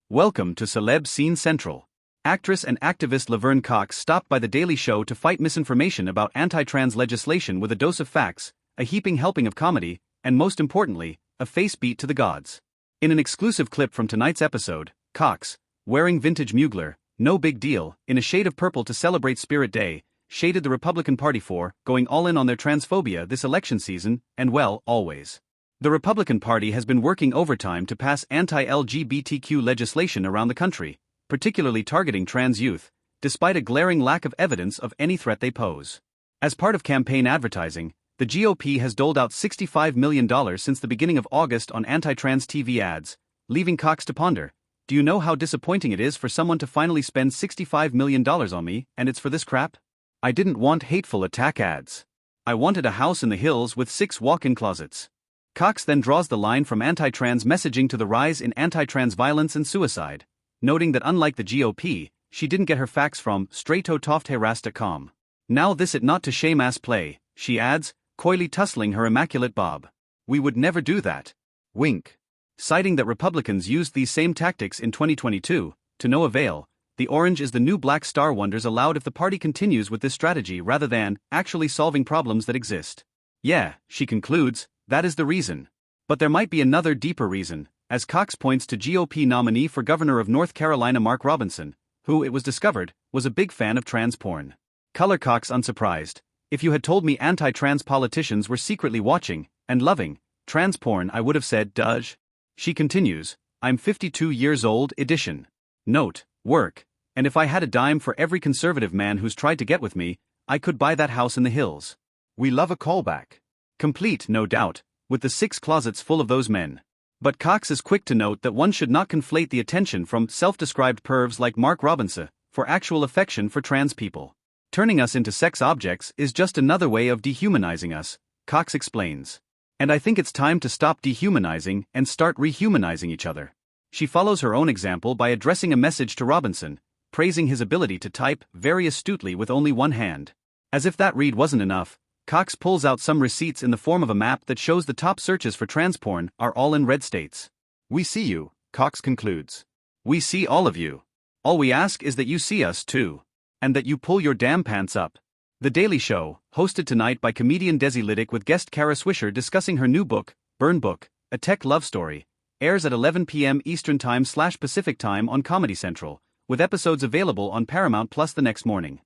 Welcome to Celeb Scene Central. Actress and activist Laverne Cox stopped by The Daily Show to fight misinformation about anti-trans legislation with a dose of facts, a heaping helping of comedy, and most importantly, a face beat to the gods. In an exclusive clip from tonight's episode, Cox, wearing vintage Mugler, no big deal, in a shade of purple to celebrate Spirit Day, shaded the Republican Party for going all in on their transphobia this election season, and well, always. The Republican Party has been working overtime to pass anti-LGBTQ legislation around the country, particularly targeting trans youth, despite a glaring lack of evidence of any threat they pose. As part of campaign advertising, the GOP has doled out $65 million since the beginning of August on anti-trans TV ads, leaving Cox to ponder, do you know how disappointing it is for someone to finally spend $65 million on me, and it's for this crap? I didn't want hateful attack ads. I wanted a house in the hills with 6 walk-in closets. Cox then draws the line from anti-trans messaging to the rise in anti-trans violence and suicide, noting that unlike the GOP, she didn't get her facts from straightotoftherast.com. Now this it not to shame ass play, she adds, coyly tussling her immaculate bob. We would never do that. Wink. Citing that Republicans used these same tactics in 2022, to no avail, the orange is the new black star wonders aloud if the party continues with this strategy rather than actually solving problems that exist. Yeah, she concludes, that is the reason. But there might be another deeper reason, as Cox points to GOP nominee for governor of North Carolina Mark Robinson, who, it was discovered, was a big fan of trans porn. Color Cox unsurprised. If you had told me anti-trans politicians were secretly watching, and loving, trans porn I would have said, Dudge. She continues, I'm 52 years old edition. Note, work, and if I had a dime for every conservative man who's tried to get with me, I could buy that house in the hills. We love a callback. Complete, no doubt, with the 6 closets full of those men. But Cox is quick to note that one should not conflate the attention from self-described pervs like Mark Robinson for actual affection for trans people. Turning us into sex objects is just another way of dehumanizing us, Cox explains. And I think it's time to stop dehumanizing and start rehumanizing each other. She follows her own example by addressing a message to Robinson, praising his ability to type very astutely with only one hand. As if that read wasn't enough, Cox pulls out some receipts in the form of a map that shows the top searches for trans porn are all in red states. We see you, Cox concludes. We see all of you. All we ask is that you see us too. And that you pull your damn pants up. The Daily Show, hosted tonight by comedian Desi Liddick with guest Kara Swisher discussing her new book, Burn Book, a tech love story, airs at 11 p.m. Eastern Time / Pacific Time on Comedy Central, with episodes available on Paramount Plus the next morning.